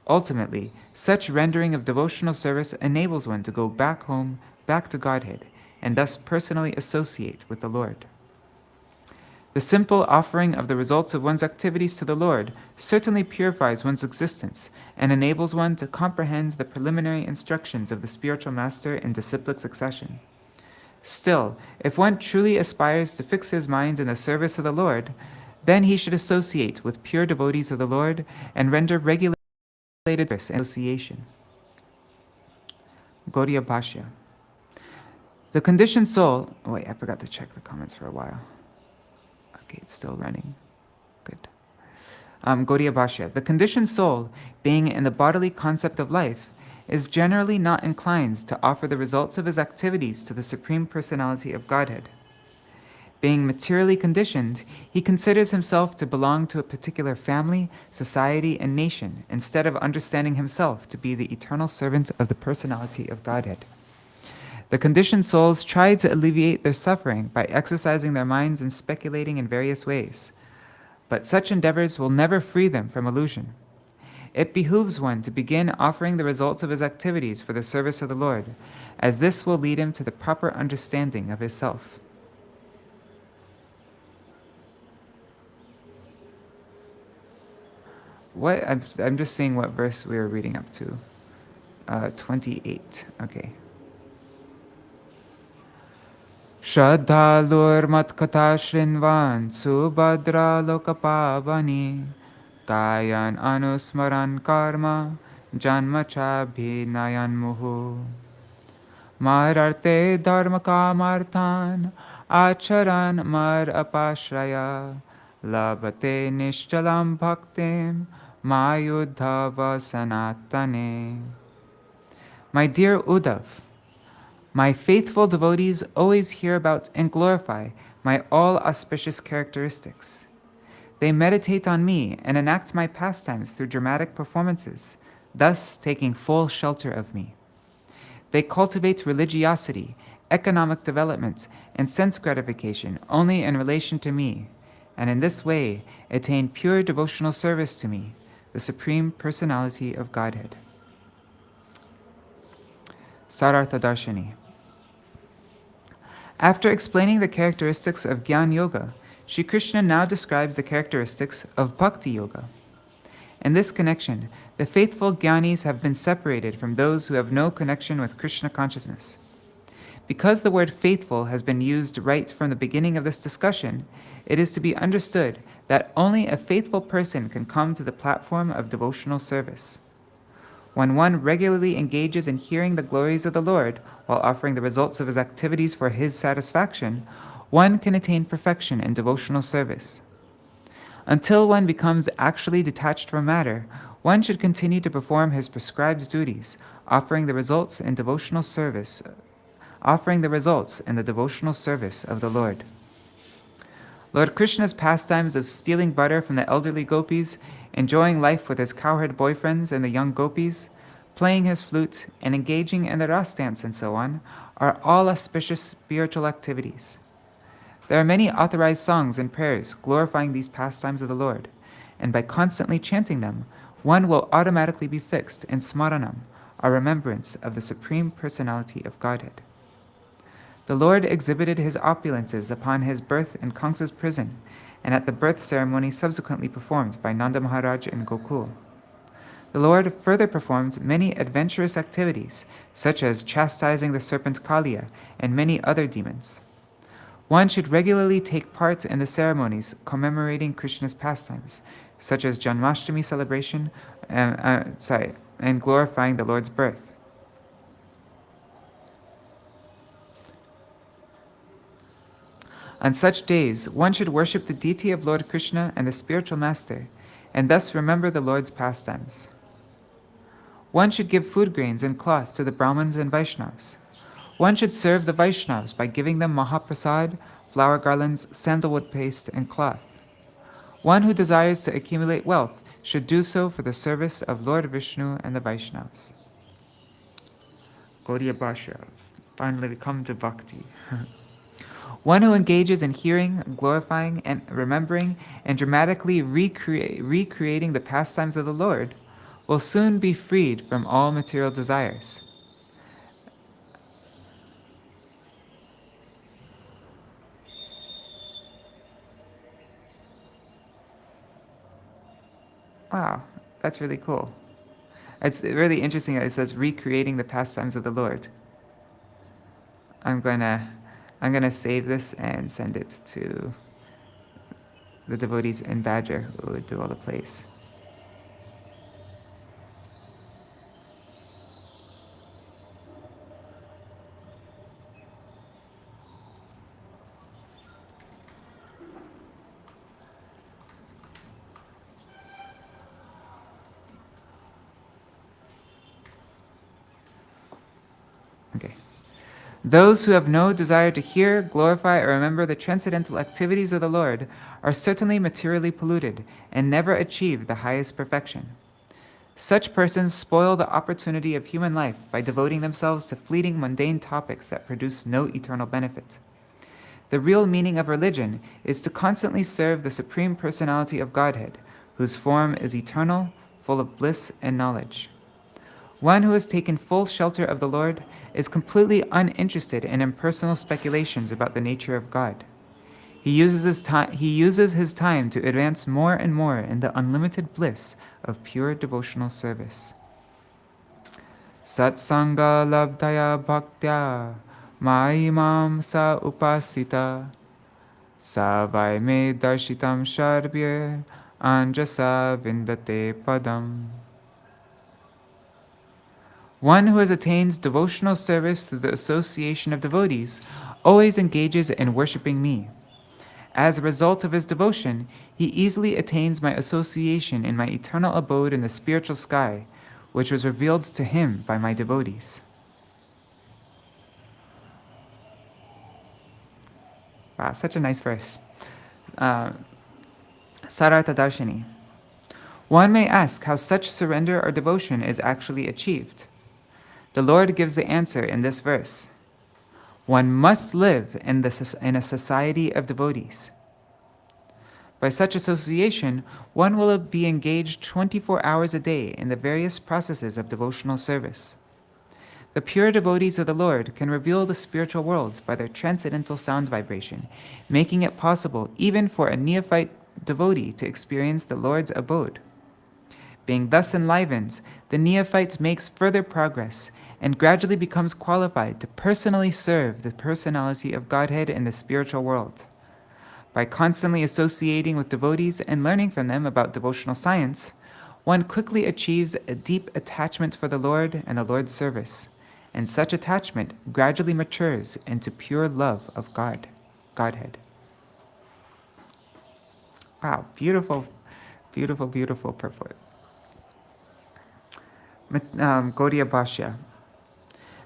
Ultimately, such rendering of devotional service enables one to go back home, back to Godhead, and thus personally associate with the Lord. The simple offering of the results of one's activities to the Lord certainly purifies one's existence and enables one to comprehend the preliminary instructions of the spiritual master in disciplic succession. Still, if one truly aspires to fix his mind in the service of the Lord, then he should associate with pure devotees of the Lord and render regulated service and association. Gauḍīya Bhāṣya. The conditioned soul... Wait, I forgot to check the comments for a while. Okay, it's still running. Good. Gauḍīya Bhāṣya. The conditioned soul, being in the bodily concept of life, is generally not inclined to offer the results of his activities to the Supreme Personality of Godhead. Being materially conditioned, he considers himself to belong to a particular family, society, and nation, instead of understanding himself to be the eternal servant of the Personality of Godhead. The conditioned souls try to alleviate their suffering by exercising their minds and speculating in various ways. But such endeavors will never free them from illusion. It behooves one to begin offering the results of his activities for the service of the Lord, as this will lead him to the proper understanding of his self. What I'm just seeing what verse we are reading up to. 28. Okay. Shraddhalur matkatha shrinvan subhadra lokapavani kayan anusmaran karma janma chabhinayan muhu mararte dharma kamarthan acharan mar apashraya labhate nishchalam bhaktim mayuddhava-sanatane. My dear Uddhav, my faithful devotees always hear about and glorify my all-auspicious characteristics. They meditate on me and enact my pastimes through dramatic performances, thus taking full shelter of me. They cultivate religiosity, economic development, and sense gratification only in relation to me, and in this way attain pure devotional service to me, the Supreme Personality of Godhead. Sārārtha-darśinī. After explaining the characteristics of Jnana Yoga, Sri Krishna now describes the characteristics of Bhakti Yoga. In this connection, the faithful Jnanis have been separated from those who have no connection with Krishna consciousness. Because the word faithful has been used right from the beginning of this discussion, it is to be understood that only a faithful person can come to the platform of devotional service. When one regularly engages in hearing the glories of the Lord while offering the results of his activities for his satisfaction, one can attain perfection in devotional service. Until one becomes actually detached from matter, one should continue to perform his prescribed duties, offering the results in the devotional service of the Lord. Lord Krishna's pastimes of stealing butter from the elderly gopis, enjoying life with his cowherd boyfriends and the young gopis, playing his flute, and engaging in the ras dance and so on, are all auspicious spiritual activities. There are many authorized songs and prayers glorifying these pastimes of the Lord, and by constantly chanting them, one will automatically be fixed in smaranam, our remembrance of the Supreme Personality of Godhead. The Lord exhibited his opulences upon his birth in Kamsa's prison, and at the birth ceremony subsequently performed by Nanda Maharaj in Gokul. The Lord further performed many adventurous activities, such as chastising the serpent Kaliya and many other demons. One should regularly take part in the ceremonies commemorating Krishna's pastimes, such as Janmashtami celebration and glorifying the Lord's birth. On such days, one should worship the deity of Lord Krishna and the spiritual master, and thus remember the Lord's pastimes. One should give food grains and cloth to the Brahmins and Vaishnavas. One should serve the Vaishnavas by giving them Mahaprasad, flower garlands, sandalwood paste, and cloth. One who desires to accumulate wealth should do so for the service of Lord Vishnu and the Vaishnavas. Gauḍīya Bhāṣya. Finally, we come to Bhakti. One who engages in hearing, glorifying, and remembering, and dramatically recreating the pastimes of the Lord will soon be freed from all material desires. Wow, that's really cool. It's really interesting that it says recreating the pastimes of the Lord. I'm gonna save this and send it to the devotees in Badger who would do all the plays. Okay. Those who have no desire to hear, glorify, or remember the transcendental activities of the Lord are certainly materially polluted and never achieve the highest perfection. Such persons spoil the opportunity of human life by devoting themselves to fleeting mundane topics that produce no eternal benefit. The real meaning of religion is to constantly serve the Supreme Personality of Godhead, whose form is eternal, full of bliss and knowledge. One who has taken full shelter of the Lord is completely uninterested in impersonal speculations about the nature of God. He uses his time to advance more and more in the unlimited bliss of pure devotional service. Satsanga labdhaya bhaktya ma'imam sa upasita savai me darshitam sharbir anjasa vindate padam. One who has attained devotional service through the association of devotees always engages in worshipping me. As a result of his devotion, he easily attains my association in my eternal abode in the spiritual sky, which was revealed to him by my devotees. Wow, such a nice verse. Sārārtha-darśinī. One may ask how such surrender or devotion is actually achieved. The Lord gives the answer in this verse. One must live in a society of devotees. By such association, one will be engaged 24 hours a day in the various processes of devotional service. The pure devotees of the Lord can reveal the spiritual world by their transcendental sound vibration, making it possible even for a neophyte devotee to experience the Lord's abode. Being thus enlivened, the neophyte makes further progress and gradually becomes qualified to personally serve the personality of Godhead in the spiritual world. By constantly associating with devotees and learning from them about devotional science, one quickly achieves a deep attachment for the Lord and the Lord's service, and such attachment gradually matures into pure love of Godhead. Wow, beautiful, beautiful, beautiful purport. Gauḍīya Bhāṣya.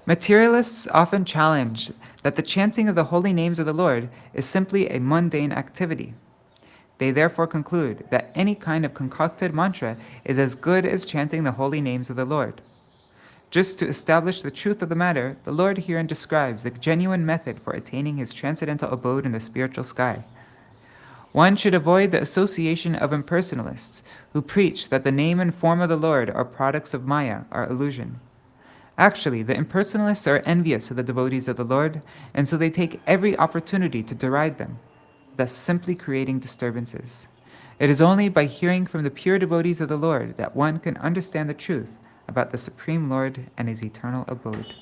Materialists often challenge that the chanting of the holy names of the Lord is simply a mundane activity. They therefore conclude that any kind of concocted mantra is as good as chanting the holy names of the Lord. Just to establish the truth of the matter, the Lord herein describes the genuine method for attaining his transcendental abode in the spiritual sky. One should avoid the association of impersonalists who preach that the name and form of the Lord are products of Maya, or illusion. Actually, the impersonalists are envious of the devotees of the Lord, and so they take every opportunity to deride them, thus simply creating disturbances. It is only by hearing from the pure devotees of the Lord that one can understand the truth about the Supreme Lord and his eternal abode.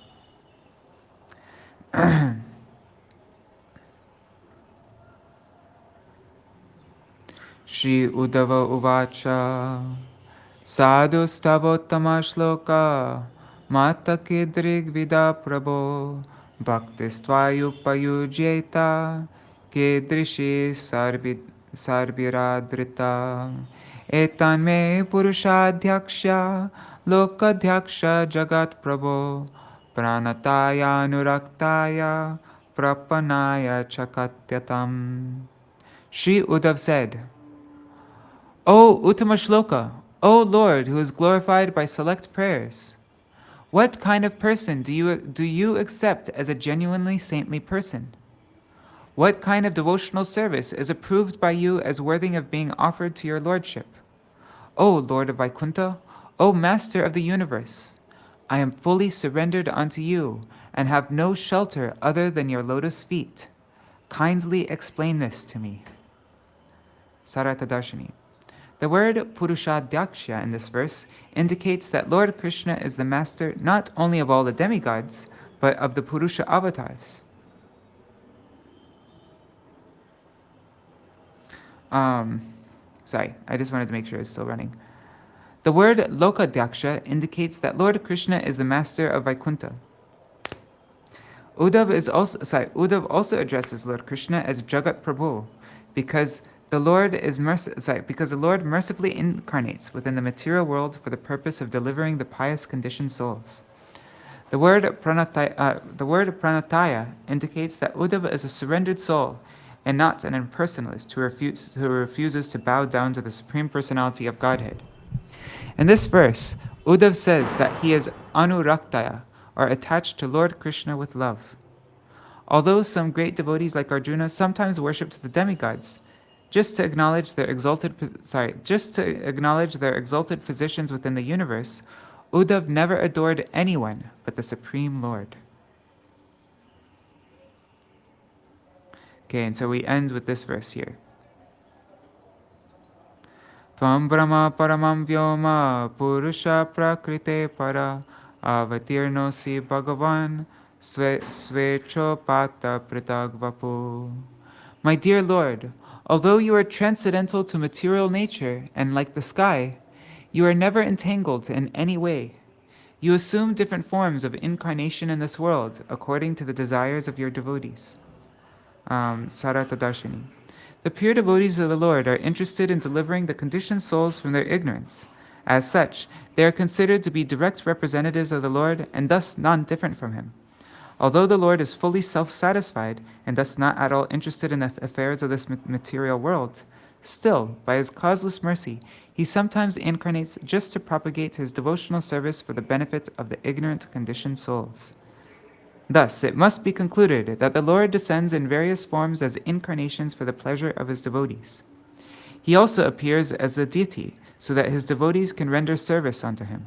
Shri Uddhava Uvacha Sadhu Stavottama Shloka Mata Kidrig Vida Prabho Bhaktistvayupayujeta Kedrishi Sarbiradrita Etan me Purushadhyaksha Lokadhyaksha Jagat Prabho Pranataya Anuraktaya Prapanaya Chakatyatam. Shri Uddhav said, O Uttama Shloka, O Lord who is glorified by select prayers, what kind of person do you accept as a genuinely saintly person? What kind of devotional service is approved by you as worthy of being offered to your lordship? O Lord of Vaikuntha, O Master of the universe, I am fully surrendered unto you and have no shelter other than your lotus feet. Kindly explain this to me. Sārārtha-darśinī. The word Purushadhyaksha in this verse indicates that Lord Krishna is the master not only of all the demigods, but of the Purusha avatars. Sorry, I just wanted to make sure it's still running. The word Lokadhyaksha indicates that Lord Krishna is the master of Vaikuntha. Uddhav also addresses Lord Krishna as Jagat Prabhu, because the Lord mercifully incarnates within the material world for the purpose of delivering the pious conditioned souls. The word pranataya indicates that Uddhava is a surrendered soul and not an impersonalist who refuses to bow down to the Supreme Personality of Godhead. In this verse, Uddhav says that he is anuraktaya, or attached to Lord Krishna with love. Although some great devotees like Arjuna sometimes worship the demigods, just to acknowledge their exalted positions within the universe, Uddhava never adored anyone but the Supreme Lord. Okay, and so we end with this verse here. Tvam Brahma Paramam Vyoma Purusha Prakrite Para Avatirnosi Bhagavan Svecho Pata Pritagvapu. My dear Lord, although you are transcendental to material nature and like the sky, you are never entangled in any way. You assume different forms of incarnation in this world according to the desires of your devotees. Sārārtha-darśinī. The pure devotees of the Lord are interested in delivering the conditioned souls from their ignorance. As such, they are considered to be direct representatives of the Lord and thus non-different from him. Although the Lord is fully self-satisfied and thus not at all interested in the affairs of this material world, still, by his causeless mercy, he sometimes incarnates just to propagate his devotional service for the benefit of the ignorant conditioned souls. Thus, it must be concluded that the Lord descends in various forms as incarnations for the pleasure of his devotees. He also appears as the deity, so that his devotees can render service unto him.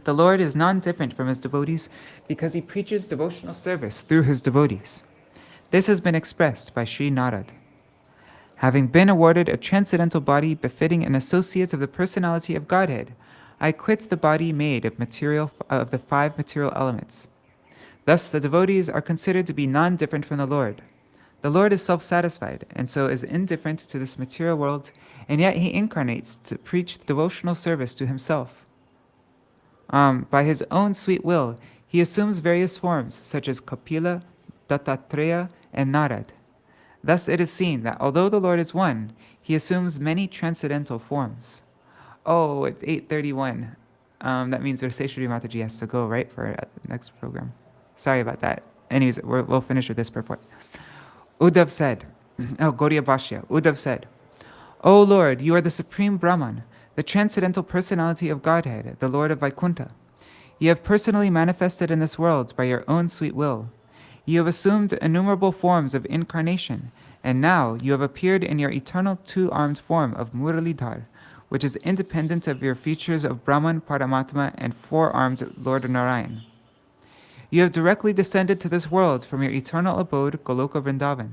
The Lord is non-different from his devotees because he preaches devotional service through his devotees. This has been expressed by Sri Narad. Having been awarded a transcendental body befitting an associate of the personality of Godhead, I quit the body made of the 5 material elements. Thus, the devotees are considered to be non-different from the Lord. The Lord is self-satisfied, and so is indifferent to this material world, and yet he incarnates to preach devotional service to himself. By his own sweet will, he assumes various forms, such as Kapila, Dattatreya, and Narad. Thus it is seen that although the Lord is one, he assumes many transcendental forms. Oh, it's 8:31. That means Raseshwari Mataji has to go, right, for our next program. Sorry about that. Anyways, we'll finish with this purport. Uddhava said, Gauḍīya Bhāṣya, Uddhava said, O Lord, you are the Supreme Brahman, the transcendental personality of Godhead, the Lord of Vaikuntha. You have personally manifested in this world by your own sweet will. You have assumed innumerable forms of incarnation, and now you have appeared in your eternal 2-armed form of Muralidhar, which is independent of your features of Brahman, Paramatma, and 4-armed Lord Narayan. You have directly descended to this world from your eternal abode, Goloka Vrindavan.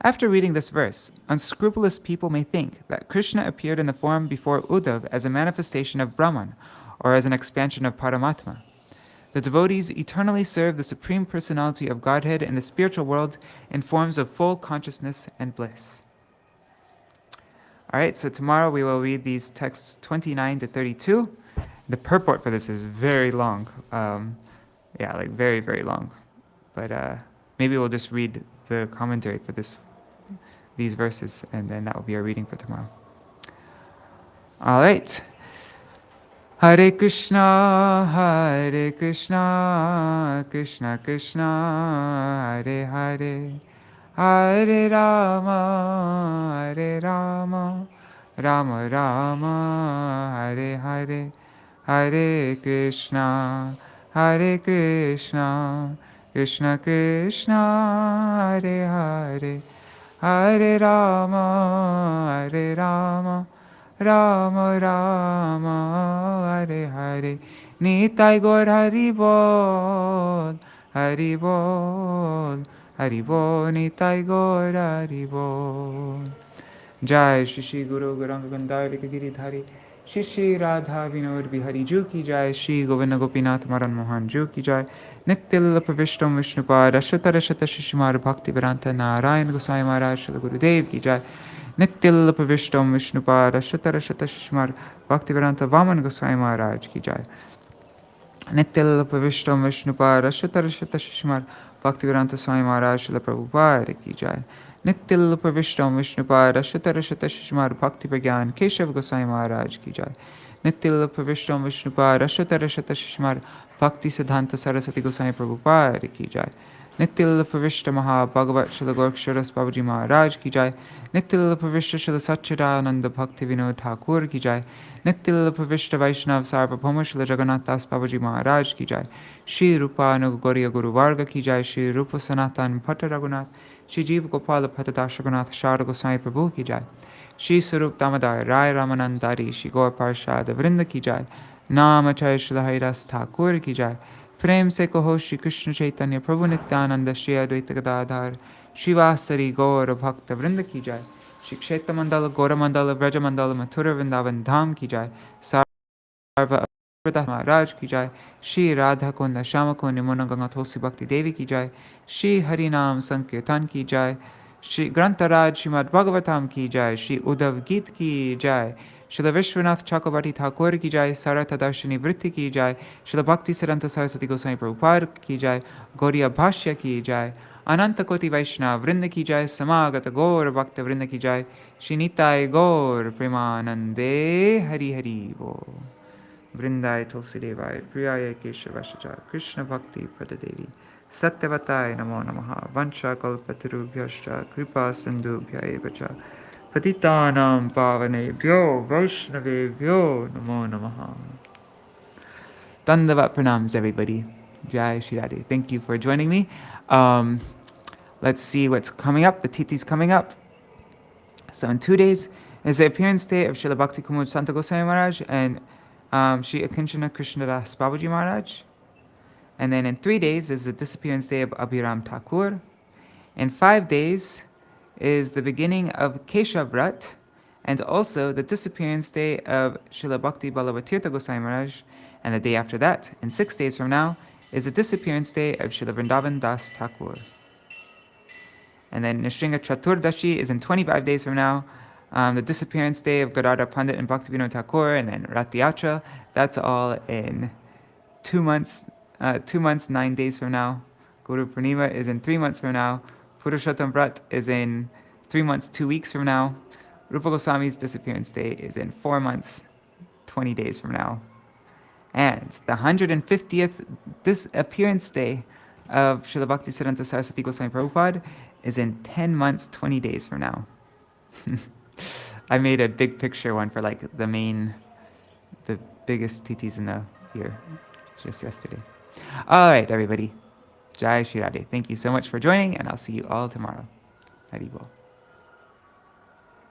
After reading this verse, unscrupulous people may think that Krishna appeared in the form before Uddhava as a manifestation of Brahman, or as an expansion of Paramatma. The devotees eternally serve the Supreme Personality of Godhead in the spiritual world in forms of full consciousness and bliss. Alright, so tomorrow we will read these texts 29 to 32. The purport for this is very long. Very, very long. But maybe we'll just read the commentary for these verses, and then that will be our reading for tomorrow. All right. Hare Krishna, Krishna Krishna, Hare Hare, Hare Rama, Rama Rama, Hare Hare, Hare Krishna, Krishna Krishna, Hare Hare, Hare Rama, Rama Rama, Hare Hare. Nitai Gaur Hari Bol, Hari Bol, Hari Bol, Nitai Gaur Hari Bol. Jai Shri Guru Gauranga Gandharika Giridhari, Shri Radha Vinod Bihari Ju ki Jai, Shri Govinda Gopinath Maran Mohan Ju ki Jai, Nityal Pravishtam Vishnupad, Ashata Rashata Shishimar Bhaktisiddhānta Narayan Gosvāmī Maharaj Śrīla Gurudev ki Jai, Nityal Pravishtam Vishnupad, Ashata Rashata Shishimar Bhaktisiddhānta Vaman Gosvāmī Maharaj ki Jai, Nityal Pravishtam Vishnupad, Ashata Rashata Shishimar Bhaktisiddhānta Swami Maharaj Śrīla Prabhupāda ki Jai, Nityal Pravishtam Vishnupad, Ashata Rashata Shishimar Bhakti Pragyan Keshav Gosvāmī Maharaj ki Jai, Nityal Pravishtam Vishnupad, Ashata Rashata Shishimar Bhaktisiddhānta Sarasvatī Gosvāmī Prabhupāda ki Jai, Nityal Pravishta Maha Bhagavat Śrīla Gorksharas Babaji Maharaj ki Jai, Nityal Pravishta Śrīla Satchidananda Bhakti Vinod Ṭhākura ki Jai, Nityal Pravishta Vaishnav Sarvabhauma Śrīla Jagannath Das Babaji Maharaj ki Jai, Shri Rupa Gauḍīya Guru Varga ki Jai, Shri Rupa Sanatan Bhatta Raghunath, Shri Jiva Gopala Bhatta Das Raghunath Śrīla Gosvāmī Prabhu ki Jai, Shri Sarup Damodar Rai Ramanandari Shri Gaur Parshad Vrinda ki jai. Namacharya Śrīla Haridas Ṭhākura ki jai. Prem se kaho Shri Krishna Chaitanya Prabhu Nityananda Shri Advaita Gadadhar Shivasari Gaura Bhakta Vrinda ki jai. Shri Kshetra Mandala Gaura Mandala Vraja Mandala Mathura Vrindavan Dham ki jai. Sarva Maharaj ki jai. Shri Radha Kunda Shama Kunda Yamuna Ganga Tulsi Bhakti Devi ki jai. Shri Harinam Sankirtan ki jai. Shri Grantaraj Srimad Bhagavatam ki jai. Shri Uddhava-gīta ki jai. Śrīla Viśvanātha Cakravartī Ṭhākura ki jai. Sārārtha-darśinī vritti ki jai. Śrīla Bhaktisiddhānta Sarasvatī Gosvāmī Prabhupāda ki jai. Gauḍīya Bhāṣya ki jai. Ananta Koti Vaishnava Vrinda ki jai. Samagata Gaura Bhakta Vrinda ki jai. Shri Nitai Gaur Premanande Hari Hari Bo. Vrindai Tulsi Devai Priyaya Keshavashaja Krishna Bhakti Pradadevi Satyavatai Namo Namaha Vansha Kalpatarubhyascha Kripa Sindhubhya Evacha Patitanam Pavanebhyo Vaishnavebhyo Namo Namaha. Dandavat pranams, everybody. Jai Shri Radhe. Thank you for joining me. Let's see what's coming up. The Titi's coming up. So in 2 days is the appearance day of Srila Bhakti Kumud Santa Goswami Maharaj and Shri Akinchana Krishnadas Babaji Maharaj. And then in 3 days is the disappearance day of Abhiram Thakur. In 5 days is the beginning of Keshavrat, and also the disappearance day of Srila Bhakti Ballabhatirtha Goswami Maharaj. And the day after that, in 6 days from now, is the disappearance day of Srila Vrindavan Das Thakur. And then Nishringa Chaturdashi is in 25 days from now, the disappearance day of Gadadhar Pandit and Bhaktivinoda Thakur, and then Rath-yatra, that's all in 2 months, 9 days from now. Guru Purnima is in 3 months from now. Purushottam Vrat is in 3 months, 2 weeks from now. Rupa Goswami's disappearance day is in 4 months, 20 days from now. And the 150th disappearance day of Srila Bhaktisiddhānta Sarasvatī Goswami Prabhupada is in 10 months, 20 days from now. I made a big picture one for like the biggest titis in the year just yesterday. All right, everybody. Jai Shri Radhe. Thank you so much for joining, and I'll see you all tomorrow. Hari Bol.